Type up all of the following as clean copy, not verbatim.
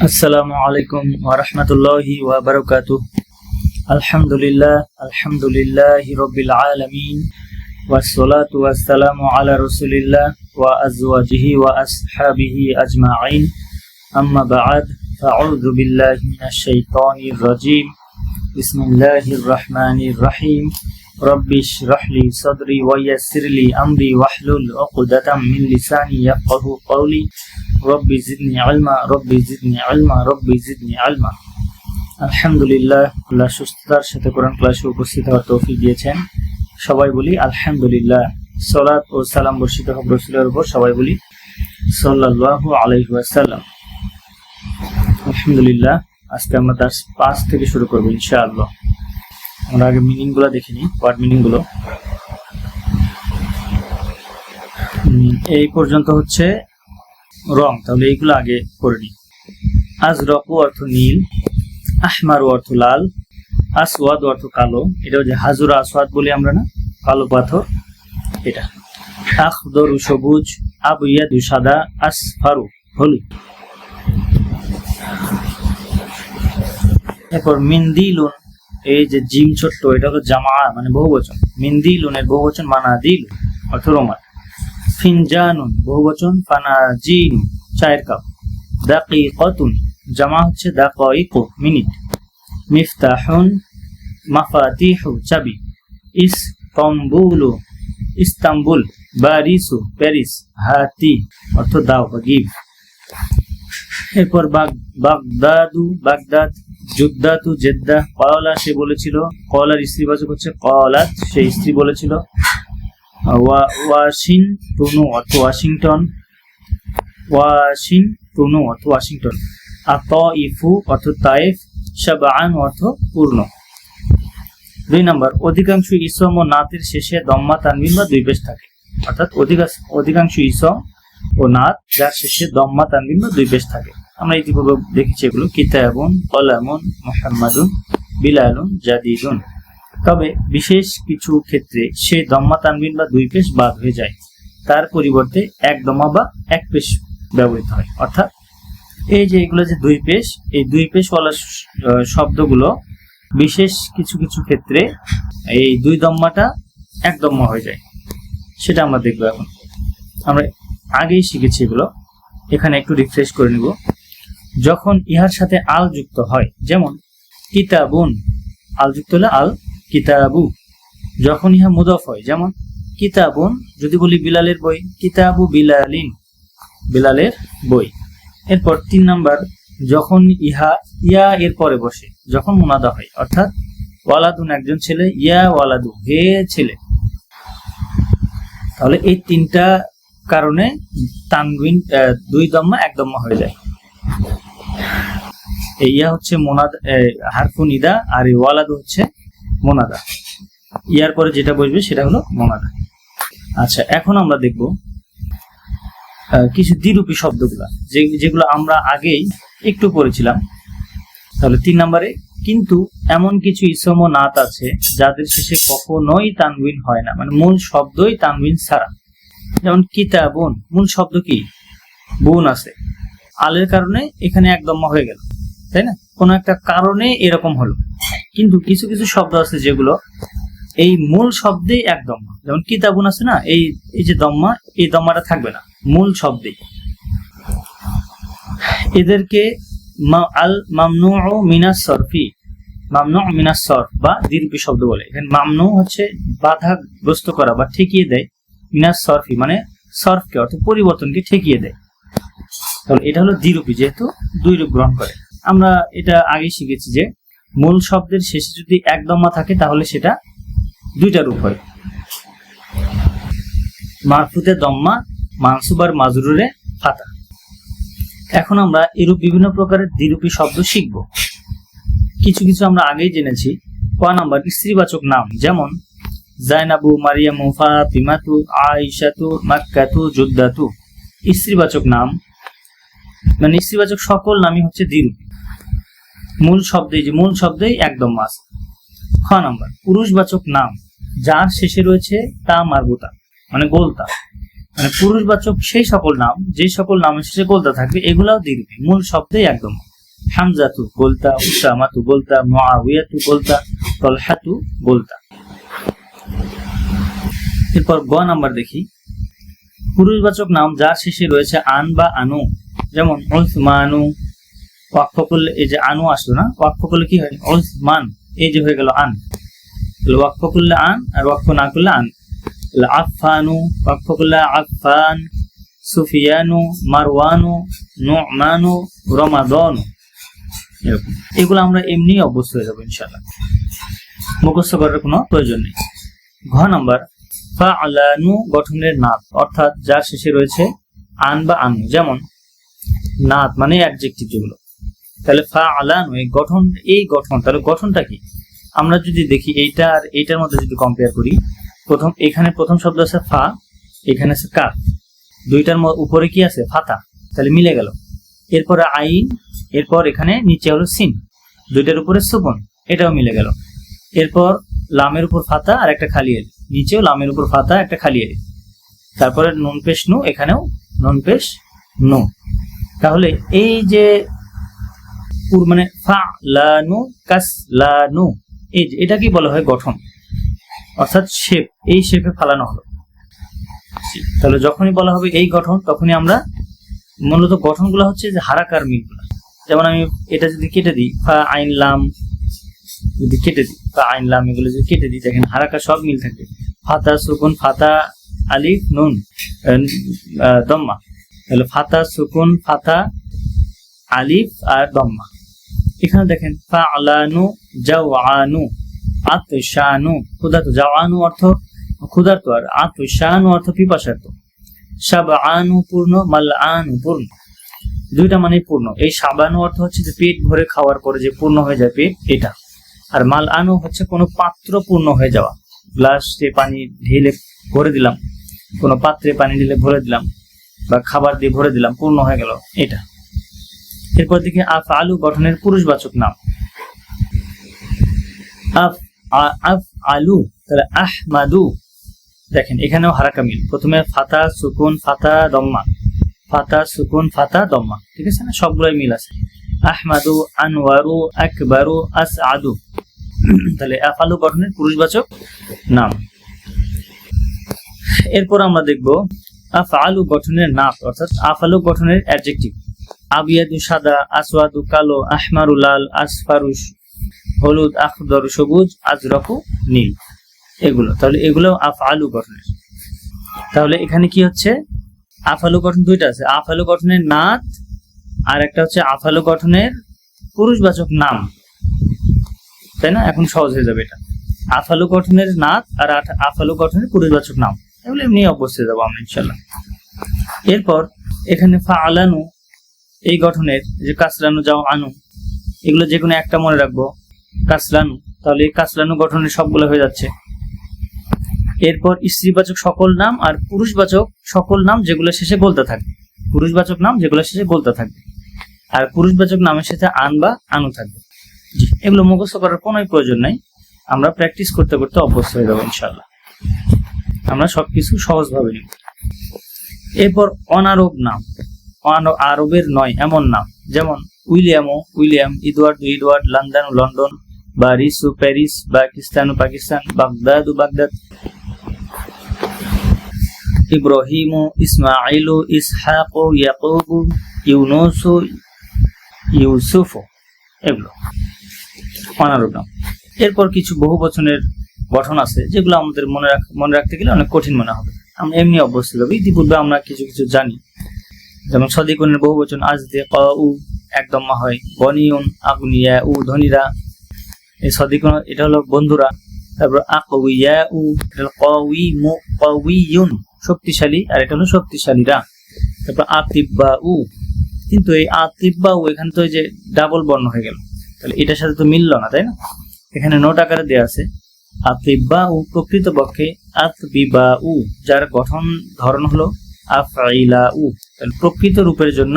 আসসালামু আলাইকুম ওয়া রাহমাতুল্লাহি ওয়া বারাকাতুহু। আলহামদুলিল্লাহি রাব্বিল আলামিন ওয়াসসালাতু ওয়াসসালামু আলা রাসূলিল্লাহ ওয়া আজওয়াজিহি ওয়া আসহাবিহি আজমাইন। আম্মা বা'দ, ফাআউযু বিল্লাহি মিনাশ শাইতানির রাজীম। বিসমিল্লাহির রাহমানির রহিম। রব্বি ইশরাহ লি সাদরি ওয়া ইয়াসসির লি আমরি ওয়াহলুল উকদাতাম মিন লিসানি ইয়াফকাহু কওলি। রব্বি জিদনি ইলমা, রব্বি জিদনি ইলমা, রব্বি জিদনি ইলমা। আলহামদুলিল্লাহ, আল্লাহ সুস্থতার সাথে কোরআন ক্লাসে উপস্থিত হওয়ার তৌফিক দিয়েছেন। সবাই বলি আলহামদুলিল্লাহ। সালাত ও সালাম বর্ষিত হোক রাসূলের উপর, সবাই বলি সাল্লাল্লাহু আলাইহি ওয়াসাল্লাম। আলহামদুলিল্লাহ, আজকে আমরা দার্স 5 থেকে শুরু করব ইনশাআল্লাহ। আমরা আগে মিনিং গুলো দেখে নিই, ওয়ার্ড মিনিং গুলো। এই পর্যন্ত হচ্ছে রং, তাহলে এইগুলো আগে করে নিই। আজরাকু অর্থ নীল, আহমারু অর্থ লাল, আসওয়াদ অর্থ কালো, এটা হচ্ছে হাজুরা আসওয়াদ বলি আমরা না, কালো পাথর এটা। আখদরু সবুজ, আবইয়াদু সাদা, আসফারু হলুদ। এরপর মিন্দিলুন, এই যে জিম ছোট্ট, এটা হলো জামা মানে বহুবচন। মিন্দিলুনের বহুবচন মানাদিল অর্থ রোমাল। ফিনজানুন বহুবচন, ফানাজিন চায়ের কাপ। দাকিকাতুন জামা হচ্ছে দাকাইক মিনিট। মিফতাহুন মাফাতিহু চাবি। ইস্তাম্বুলু ইস্তাম্বুল। বারিসু প্যারিস। হাতি অর্থ দাও বা গিভ। এরপর বাগদাদু বাগদাদ। জুদ্দাতু জেদ্দা। কওলা সে বলেছিল, কওলার স্ত্রীবাচক হচ্ছে কওলাত, সে স্ত্রী বলেছিল। ওয়াশিংটনু অর্থ ওয়াশিংটন, ওয়াশিংটনু অর্থ ওয়াশিংটন। আতাইফু অর্থ তাইফ, শাবআন অর্থ পূর্ণ। 2 নম্বর, অধিকাংশ ইসম ও নাতের শেষে দম্মা তানবিন বা দুই পেশ থাকে। অর্থাৎ অধিকাংশ ইসম ও নাত যার শেষে দম্মা তানবিন বা দুই পেশ থাকে। আমরা ইতিপূর্বে দেখেছি এগুলো, কিতাবুন, কলামুন, মুহাম্মাদুন, বিলালুন, জাদিদুন। তবে বিশেষ কিছু ক্ষেত্রে সেই দম্মা তানবিন বা দুই পেশ বাদ হয়ে যায়, তার পরিবর্তে এক দম্মা বা এক পেশ ব্যবহৃত হয়। অর্থাৎ এই যে এগুলো যে দুই পেশ, এই দুই পেশওয়ালা শব্দগুলো বিশেষ কিছু কিছু ক্ষেত্রে এই দুই দম্মাটা এক দম্মা হয়ে যায়, সেটা আমরা দেখবো এখন। আমরা আগেই শিখেছি এগুলো, এখানে একটু রিফ্রেশ করে নিব। যখন ইহার সাথে আল যুক্ত হয়, যেমন কিতাবুন, আল যুক্ত হলে আল কিতাবু। যখন ইহা মুদাফ হয়, যেমন কিতাবুন যদি বলি বিলালের বই, কিতাবু বিলালিন, বিলালের বই। এরপর 3 নাম্বার, যখন ইয়া এর পরে বসে, যখন মুনাদা হয়, অর্থাৎ ওয়ালাদুন একজন ছেলে, ইয়া ওয়ালাদু হে ছেলে। তাহলে এই 3টা কারণে তানবিন দুই দম্মা এক দম্মা হয়ে যায়। ইয়া হচ্ছে মোনাদা, হারফু নিদা, আর ওয়ালাদু হচ্ছে মোনাদা। ইয়ার পরে যেটা বসবে সেটা হলো মোনাদা। আচ্ছা, এখন আমরা দেখব কিছু দ্বিরূপী শব্দগুলা, যেগুলো আমরা আগেই একটু পড়েছিলাম। তাহলে 3 নম্বরে, কিন্তু এমন কিছু ইসম ও নাত আছে যাদের শেষে কখনোই তানবিন হয় না, মানে মূল শব্দই তানবিন ছাড়া। যেমন কিতাবুন, মূল শব্দ কি বুন আছে, আলের কারণে এখানে এক দম্মা হয়ে গেল, তাই না? কোন একটা কারণে এরকম হলো। কিন্তু কিছু কিছু শব্দ আছে যেগুলো এই মূল শব্দে এক দম্মা, যেমন কিতাবুন আছে না, এই যে দম্মা, এই দম্মাটা থাকবে না মূল শব্দে। এদেরকে আল মামনুউ মিনাস সরফি, মামনুউ মিনাস সরফ বা দ্বিরূপী শব্দ বলে। এখানে মামনু হচ্ছে বাধাগ্রস্ত করা বা ঠেকিয়ে দেয়, মিনাস সরফি মানে সরফকে অর্থ পরিবর্তনকে ঠেকিয়ে দেয়। তাহলে এটা হলো দ্বিরূপী, যেহেতু দুই রূপ গ্রহণ করে। আমরা এটা আগে শিখেছি যে মূল শব্দের শেষে যদি এক দম্মা থাকে তাহলে সেটা দুইটা রূপ হয়, মারফুতে দম্মা, মানসুব আর মাজরুরে ফাতা। এখন আমরা এরূপ বিভিন্ন প্রকারের দ্বিরূপী শব্দ শিখব। কিছু কিছু আমরা আগেই জেনেছি। 1 নাম্বার, স্ত্রীবাচক নাম, যেমন জাইনাবু, মারিয়ামু, ফাতিমাতু, আয়েশাতু, মাক্কাতু, জুদ্দাতু। স্ত্রীবাচক নাম মানে স্ত্রীবাচক সকল নামই হচ্ছে দ্বিরূপী, মূল শব্দেই একদম আছে। 6 নাম্বার, পুরুষবাচক নাম যার শেষে রয়েছে তা মারবুতা মানে গোলতা, পুরুষবাচক সেই সকল নাম যে সকল নামের শেষে গোলতা থাকবে এগুলাও দ্বিরূপী, মূল শব্দেই একদম। হামজাতু বলতা, উসামাতু বলতা, মুআবিয়াতু বলতা, তলহাতু বলতা। এরপর গ নাম্বার দেখি, পুরুষবাচক নাম যার শেষে রয়েছে আন বা আনু, যেমন উসমানু। ওয়াকফ করলে এই যে আনু আসলো না, ওয়াকফ করলে কি হয়? উসমান, এই যে হয়ে গেল আন। ওয়াকফ করলে আন, আর ওয়াকফ না করলে আন। আফফানু, ওয়াকফ করলে আফফান। সুফিয়ানু, মারওয়ানু, নু'মানু, রমাদানু। এরকম এগুলো আমরা এমনি অভ্যস্ত হয়ে যাবো ইনশাআল্লাহ, মুখস্থ করার কোনো প্রয়োজন নেই। ঘ নাম্বার, ফাআলানু গঠনের নাত, অর্থাৎ যার শেষে রয়েছে আন বা আনু, যেমন নাত মানে অ্যাডজেক্টিভ যেগুলো। তাহলে ফাআলানু এই গঠন, তাহলে গঠনটা কি? আমরা যদি দেখি এইটা আর এইটার মধ্যে যদি কম্পেয়ার করি, এখানে প্রথম শব্দ আছে ফা, এখানে আছে কাফ, দুইটার উপরে কি আছে? ফাতা, তাহলে মিলে গেল। এরপরে আইন, এরপর এখানে নিচে হলো সিন, দুইটার উপরে সুকুন, এটাও মিলে গেল। এরপর লামের উপর ফাতা আর একটা খালি এল, নিচেও লামের উপর ফাতা একটা খালি এল। তারপরে নুন পেশ নু, এখানেও নুন পেশ নু। তাহলে এই যে মানে ফালানু কাসলানু, এই যে এটা কি বলা হয়? গঠন, অর্থাৎ শেপ, এই শেপে ফালানো হলো। তাহলে যখনই বলা হবে এই গঠন, তখনই আমরা মূলত গঠনগুলো হচ্ছে যে হারাকার মিলগুলো। যেমন আমি এটা যদি কেটে দিই, ফা আইন লাম, যদি কেটে দিই ফা আইন লাম, এগুলো যদি কেটে দিই, দেখেন হারাকা সব মিল থাকবে। ফাতা সুকুন, ফাতা আলিফ নুন দম্মা, তাহলে ফাতা সুকুন, ফাতা আলিফ আর দম্মা। এখানে দেখেন ফাআলানু, জাওআনু, আতশানু, ক্ষুধার্ত। জাওআনু অর্থ ক্ষুধার্ত, আর আতশানু অর্থ পিপাসার্ত। শাবআনু পূর্ণ, মালআনু পূর্ণ, দুইটা মানে পূর্ণ। এই শাবানু অর্থ হচ্ছে যে পেট ভরে খাওয়ার পরে যে পূর্ণ হয়ে যায় পেট, এটা। আর মালআনু হচ্ছে কোনো পাত্র পূর্ণ হয়ে যাওয়া, গ্লাসে পানি ঢেলে ভরে দিলাম, কোনো পাত্রে পানি ঢেলে ভরে দিলাম, বা খাবার দিয়ে ভরে দিলাম, পূর্ণ হয়ে গেল, এটা। এরপর দেখি আফআলু গঠনের পুরুষবাচক নাম। আফআলু, তাহলে আহমাদু, দেখেন এখানেও হারাকা মিল, প্রথমে ফাতা সুকুন ফাতা দম্মা, ফাতা সুকুন ফাতা দম্মা, ঠিক আছে না? সবগুলোই মিল আছে। আহমাদু, আনওয়ারু, আকবারু, আসআদু, তাহলে আফআলু গঠনের পুরুষবাচক নাম। এরপর আমরা দেখব আফআলু গঠনের নাত, অর্থাৎ আফআলু গঠনের অ্যাডজেক্টিভ। আবিয়াদু সাদা, আসওয়াদু কালো, আহমারু লাল, আসফারু হলুদ, আখদরু সবুজ, আজরাকু নীল, এগুলো। তাহলে এগুলো আফআলু গঠনের। তাহলে এখানে কি হচ্ছে? আফআলু গঠন দুইটা আছে, আফআলু গঠনের নাত আর একটা হচ্ছে আফআলু গঠনের পুরুষবাচক নাম, তাই না? এখন সহজ হয়ে যাবে এটা। আফআলু গঠনের নাত আর আফআলু গঠনের পুরুষবাচক নাম, এগুলো এমনি অভ্যস্ত হয়ে যাবো আমরা ইনশাআল্লাহ। এরপর এখানে ফাআলানু এই গঠনের, যে কাসলানু, জাওআনু, এগুলো যে কোনো একটা মনে রাখবো, কাসলানু, তাহলে এই কাসলানু গঠনের সবগুলো হয়ে যাচ্ছে। এরপর স্ত্রীবাচক সকল নাম আর পুরুষবাচক সকল নাম যেগুলো শেষে বলতে থাকবে, পুরুষবাচক নাম যেগুলো শেষে বলতে থাকবে, আর পুরুষবাচক নামের সাথে আন বা আনু থাকবে। জি, এগুলো মুখস্থ করার কোনো প্রয়োজন নাই, আমরা প্র্যাকটিস করতে করতে অভ্যস্ত হয়ে যাবো ইনশাআল্লাহ, আমরা সবকিছু সহজভাবে নিব। এরপর অনারব নাম, আরবের নয় এমন নাম, যেমন উইলিয়ামও উইলিয়াম, ইদওয়ার্ডু ইদওয়ার্ড, লন্ডন লন্ডন, প্যারিসু প্যারিস, পাকিস্তানু পাকিস্তান, বাগদাদু বাগদাদ, ইব্রাহিমু ইসমাইলু, ইসহাকু ইয়াকুবু, ইউনুসু ইউসুফু, এগুলো অনারব নাম। এরপর কিছু বহু বচনের গঠন আছে যেগুলো আমাদের মনে রাখতে গেলে অনেক কঠিন মনে হবে, আমরা এমনি অভ্যস্ত হবো। ইতিপূর্বে আমরা কিছু কিছু জানি, যেমন সদিকুনের বহু বচন আজদিকাউ, একদম হয়। বনিউন, আগনিয়াউ, ধনীরা। এই সদিকুন এটা হলো বন্ধুরা। তারপর আকওয়িয়াউ, এটা হলো কওয়িয়ুন, শক্তিশালী, আর এটা হলো শক্তিশালীরা। তারপর আতিব্বাউ, কিন্তু এই আতিব্বাউ এখানে তো এই যে ডাবল বর্ণ হয়ে গেল, তাহলে এটার সাথে তো মিললো না, তাই না? এখানে নোট আকারে দেওয়া আছে আতিব্বাউ, প্রকৃতপক্ষে আতবিবাউ, যার গঠন ধরন হলো আফইলাউ, তাহলে প্রকৃত রূপের জন্য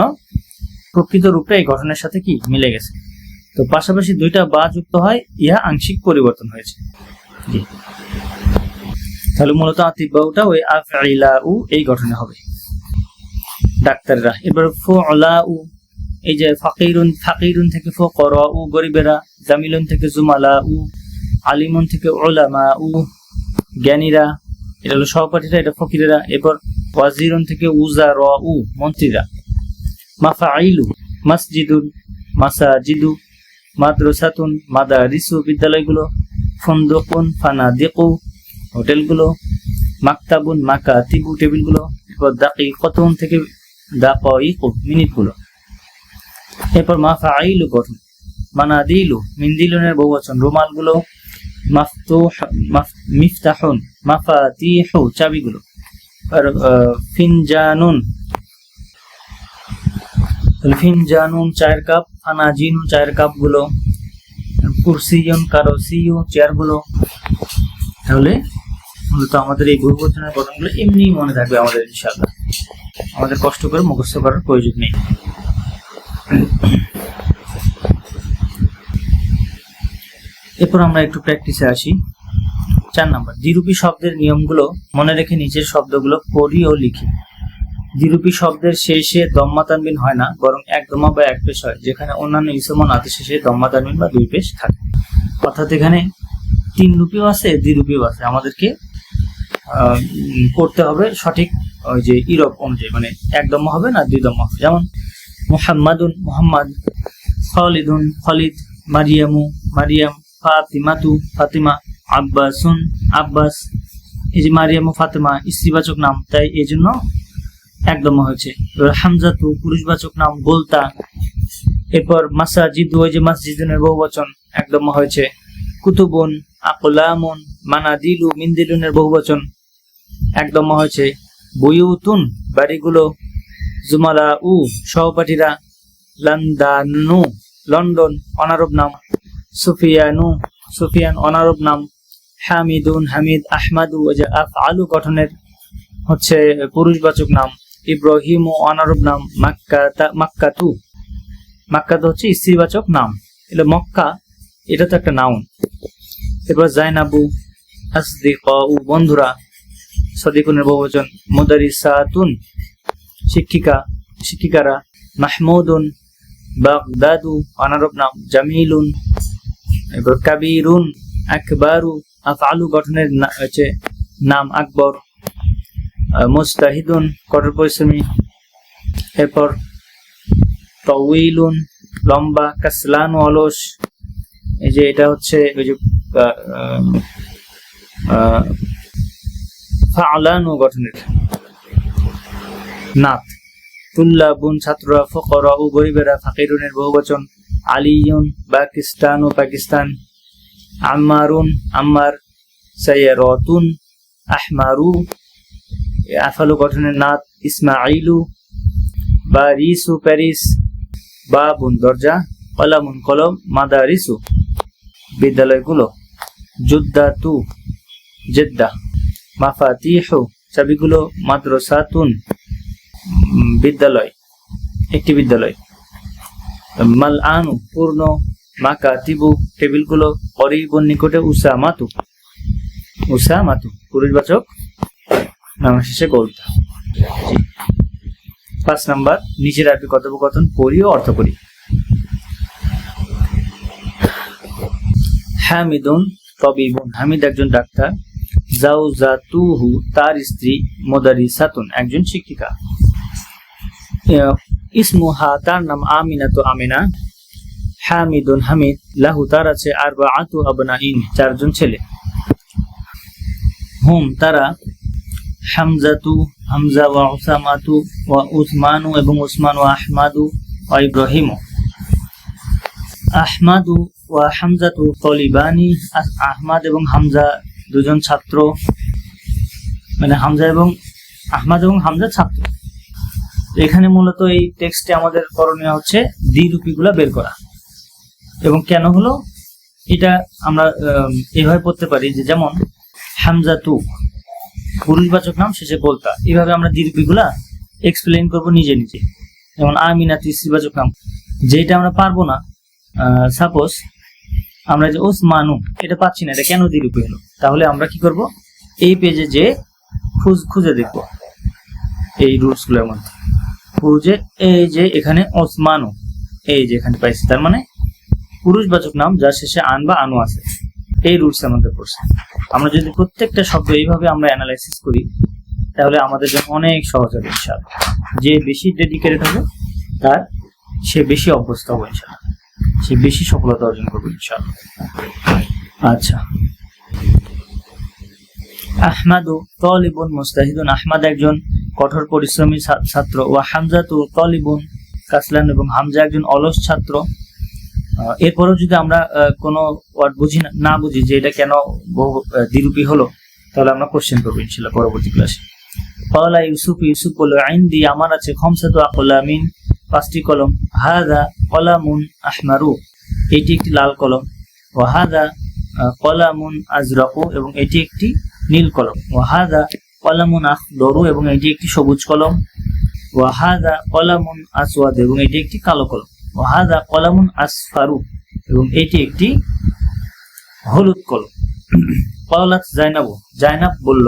প্রকৃত রূপে এই গঠনের সাথে কি মিলে গেছে। তো পাশাপাশি দুইটা বা যুক্ত হয়, ইহা আংশিক পরিবর্তন হয়েছে। জি, তাহলে মূলত আতিব্বাউটা ওই আফইলাউ এই গঠনে হবে, ডাক্তাররা। এবার ফুলাউ, এই যে ফাকিরুন থেকে ফুকারা উ গরিবেরা, জামিলুন থেকে জুমালা উ, আলিমুন থেকে উলামা উ জ্ঞানীরা, এটা হলো সহপাঠীরা, এটা ফকিরেরা। এরপর ওয়াজিরুন থেকে উজারা উ মন্ত্রীরা। মাফাইলু মসজিদুন মাসাজিদু, মাদ্রাসাতুন মাদারিসু বিদ্যালয়গুলো, ফুনদুকুন ফানাদিকু হোটেলগুলো, মাকতাবুন মাকাতিবু টেবিলগুলো। এরপর দাকিকাতুন থেকে দাকাইকু মিনিটগুলো। এরপর মাফাইলু গঠন, মানাদিলু মিন্দিলুনের বহুবচন, রুমালগুলো, মিফতাহুন মাফাতিহু চাবিগুলো। আর ফিনজানুন চায়ের কাপ, ফানাজিনু চায়ের কাপগুলো, কুরসিয়ুন কারসিয়ু চেয়ারগুলো। তাহলে মূলত আমাদের এই বহুবচনের গঠনগুলো এমনি মনে থাকবে আমাদের ইনশাআল্লাহ, আমাদের কষ্ট করে মুখস্থ করার প্রয়োজন নেই। এরপর আমরা একটু প্র্যাকটিসে আসি। 4 নম্বর, দ্বিরূপী শব্দের নিয়মগুলো মনে রেখে নিচের শব্দগুলো পড়ি ও লিখি। দ্বিরূপী শব্দের শেষে দম্মা তানবিন হয় না, বরং এক দম্মা বা এক পেশ হয়, যেখানে অন্যান্য ইসম ও নাতের শেষে দম্মা তানবিন বা দুই পেশ থাকে। অর্থাৎ এখানে 3 রূপীও আছে, দ্বিরূপীও আছে। আমাদেরকে করতে হবে সঠিক ওই যে ইরব অনুযায়ী, মানে এক দম্মা হবে না দুই দম্মা হবে। যেমন মুহাম্মাদুন মুহাম্মাদ, খালিদুন খালিদ, মারিয়ামু মারিয়াম, ফাতিমাতু ফাতিমা, আব্বাসুন আব্বাস। এই যে মারিয়ামু ফাতিমা স্ত্রীবাচক নাম, তাই এই জন্য একদম হয়েছে। হামজাতু পুরুষবাচক নাম, গোলতা। এরপর মাসাজিদু, ওই যে মসজিদুনের বহুবচন, একদম হয়েছে। কুতুবুন আকলামুন, মানাদিলু মিন্দিলুনের বহুবচন, একদম হয়েছে। বুয়ুতুন বাড়িগুলো, জুমালা উ সহপাঠীরা, লন্দানু লন্ডন অনারব নাম, সুফিয়ান অনারব নাম, হামিদুন হামিদ, আহমাদু ওই যে আফআলু গঠনের হচ্ছে পুরুষবাচক নাম, ইব্রাহিমু অনারব নাম, মাক্কাতু হচ্ছে স্ত্রীবাচক নাম। এটা মক্কা, এটা তো একটা নাউন। এরপর জাইনাবু, আসদিকাউ বন্ধুরা, সদিকুনের বহুবচন, মুদারিসাতুন শিক্ষিকারা, মাহমুদুন বাগদাদু অনারব নাম, জামিলুন। এরপর কাবিরুন আকবারু আফআলু গঠনের হচ্ছে নাম, আকবর। মুস্তাহিদুন কঠোর পরিশ্রমী। এরপর তাওয়িলুন লম্বা, কাসলানু অলস। এই যে এটা হচ্ছে ওই যে ফাআলানু গঠনের নাত। তুল্লাবুন ছাত্ররা, ফুকারা ও গরিবেরা, ফাকিরুনের বহুবচন, আলিয়ুন পাকিস্তানু পাকিস্তান, আম্মারুন আম্মার, সাইয়ারাতুন আহমারু আফআলু গঠনের নাত, ইসমাইলু বারিসু প্যারিস, বাবুন দরজা, কলামুন কলম, মাদারিসু বিদ্যালয়গুলো, জুদ্দাতু জেদ্দা, মাফাতিহু চাবিগুলো, মাদ্রাসাতুন বিদ্যালয় একটি বিদ্যালয়, মালআনু পূর্ণ, মাকাতিবু টেবিলগুলো, করিবুন নিকটে, উসামাতু পুরুষবাচক নাম শেষে গোলতা। 5 নাম্বার, নিচের আরবি কথোপকথন পড়ি ও অর্থ করি। হামিদুন তবিবুন, হামিদ একজন ডাক্তার। জাউজাতুহু তার স্ত্রী, মুদারিসাতুন একজন শিক্ষিকা। ইসমুহা তার নাম, আমিনাতু আমিনা। হামিদুন হামিদ, লাহু তার আছে, আরবাআতু আবনাইন 4 জন ছেলে। হুম তারা, হামজাতু হামজা, ওয়া উসামাতু ওয়া উসমানু এবং উসমান, ওয়া আহমাদু ওয়া ইব্রাহিমু। আহমাদু ওয়া হামজাতু তলিবানি, আহমাদ এবং হামজা 2 জন ছাত্র, মানে হামজা এবং আহমাদ এবং হামজা ছাত্র। এখানে মূলত এই টেক্সটে আমাদের করণীয় হচ্ছে দ্বিরূপীগুলা বের করা। এবং কেন হলো এটা আমরা এভাবে পড়তে পারি যে, যেমন হামজাতু পুরুষবাচক নাম শেষে গোলতা, এইভাবে আমরা দ্বিরূপীগুলা এক্সপ্লেইন করব নিজে নিজে। যেমন আমিনাতু স্ত্রীবাচক নাম, যেটা আমরা পারবো না, সাপোজ আমরা যে ওসমানু এটা পাচ্ছি না, এটা কেন দ্বিরূপী হলো, তাহলে আমরা কি করব, এই পেজে যে খুঁজে দেখব এই রুলস গুলোর মধ্যে, খুঁজে এই যে এখানে ওসমানু এই যে এখানে পাইছি, তার মানে পুরুষবাচক নাম যার শেষে আন বা আনু আছে, এই রুলস আমাদের পড়ছে। আমরা যদি প্রত্যেকটা শব্দ এইভাবে আমরা অ্যানালাইসিস করি তাহলে আমাদের জন্য অনেক সহজ হবে ইনশাআল্লাহ। যে বেশি ডেডিকেটেড হবে সে বেশি অভ্যস্ত হবে ইনশাআল্লাহ, সে বেশি সফলতা অর্জন করবে ইনশাআল্লাহ। আচ্ছা, আহমাদু তালিবুন মুস্তাহিদুন, আহমাদ একজন কঠোর পরিশ্রমী ছাত্র। ওয়া হামজাতু তালিবুন কাসলান, এবং হামজা একজন অলস ছাত্র। এরপরও যদি আমরা কোনো ওয়ার্ড না বুঝি যে এটা কেন দ্বিরূপী হলো, তাহলে আমরা কোশ্চেন করবো ইনশাআল্লাহ পরবর্তী ক্লাসে। ক্বালা ইউসুফ, ইউসুফ বলল, ইনদি আমার আছে, খামসাতু আকলামিন 5টি কলম। হাযা কলামুন আহমারু, এটি একটি লাল কলম। ওয়া হাযা কলামুন আজরাকু, এবং এটি একটি নীল কলম। ওয়া হাযা কলামুন আখদরু, এবং এটি একটি সবুজ কলম। ওয়া হাযা কলামুন আসওয়াদ, এবং এটি একটি কালো কলম। ওয়া হাযা কলামুন আসফারু, এবং এটি একটি হলুদ কলম। ক্বালাত জাইনাবু, জাইনাব বলল,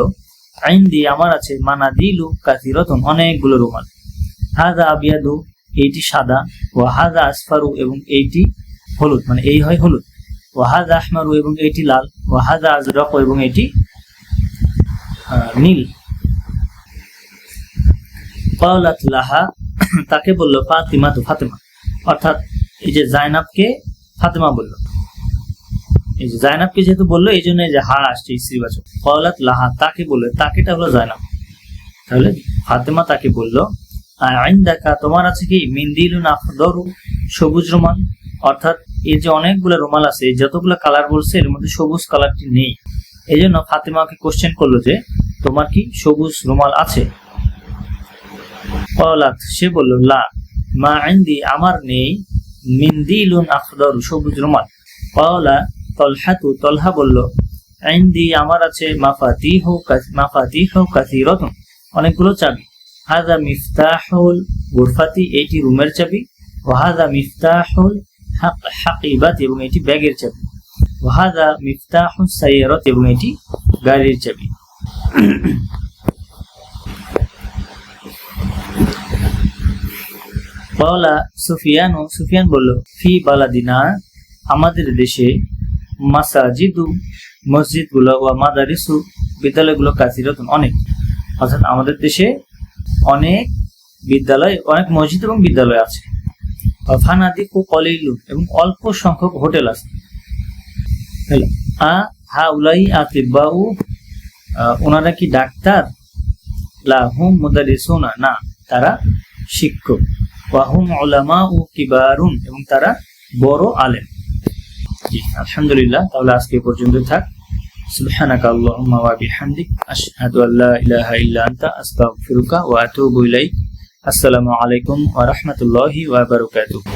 ইনদি আমার আছে, মানাদিলু কাসীরাতুন, অনেকগুলো রুমাল। হাযা আবিয়াদু, এইটি সাদা। ওয়া হাযা আসফারু, এবং এইটি হলুদ, মানে এই হয় হলুদ। ওয়া হাযা আহমারু, এবং এইটি লাল। ওয়া হাযা আজরাকু, এবং এটি নীল। ক্বালাত লাহা, তাকে বলল, ফাতিমা তু, ফাতেমা, অর্থাৎ এই যে জাইনাবকে ফাতেমা বলল, এই যে জাইনাবকে যেহেতু বললো এই জন্য যে হা আসছে স্ত্রীবাচক। ক্বালাত লাহা, তাকে বলল, তাকেটা হলো জাইনাব, তাহলে ফাতেমা তাকে বলল, ইনদাকা, তোমার আছে কি, মিনদিলুন আখদরু, সবুজ রুমাল, অর্থাৎ এই যে অনেকগুলো রুমাল আছে, যতগুলো কালার বলছে এর মধ্যে সবুজ কালারটি নেই। এই জন্য ফাতেমাকে কোশ্চেন করলো যে তোমার কি সবুজ রুমাল আছে? ক্বালাত, সে বলল, লা, মা ইনদি, আমার নেই, মিনদিলুন আখদরু, সবুজ রুমাল। ক্বালা তলহাতু, তলহা বলল, ইনদি আমার আছে, মাফাতিহু কাসীরাতুন, অনেকগুলো চাবি। হাযা মিফতাহুল গুরফাতি, এটি রুমের চাবি। ওয়া হাযা মিফতাহুল হাকিবাতি, এবং এটি ব্যাগের চাবি। ওয়া হাযা মিফতাহুস সাইয়ারাতি, এবং এটি গাড়ির চাবি। ক্বালা সুফিয়ানু, সুফিয়ান বলল, ফি বালাদিনা, আমাদের দেশে, মাসাজিদু, মসজিদগুলো, ওয়া মাদারিসু, বিদ্যালয়গুলো, কাসীরাতুন, অনেক, অর্থাৎ আমাদের দেশে অনেক বিদ্যালয়, অনেক মসজিদ এবং বিদ্যালয় আছে। ফানাদিকু কলিলুন, এবং অল্প সংখ্যক হোটেল আছে। হাউলাই আতিবাউ, ওনারা কি ডাক্তার? লা হুম মুদারিসুনা, না, তারা শিক্ষক। ওয়া হুম উলামাউ কিবারুন, এবং তারা বড় আলেম। জি, আলহামদুলিল্লাহ, তাহলে আজকে পর্যন্ত থাক। সুবহানাকা আল্লাহুম্মা ওয়া বিহামদিক, আশহাদু আল্লা ইলাহা ইল্লা আনতা, আস্তাগফিরুকা ওয়া আতুবু ইলাইক। আসসালামু আলাইকুম ওয়া রাহমাতুল্লাহি ওয়া বারাকাতুহু।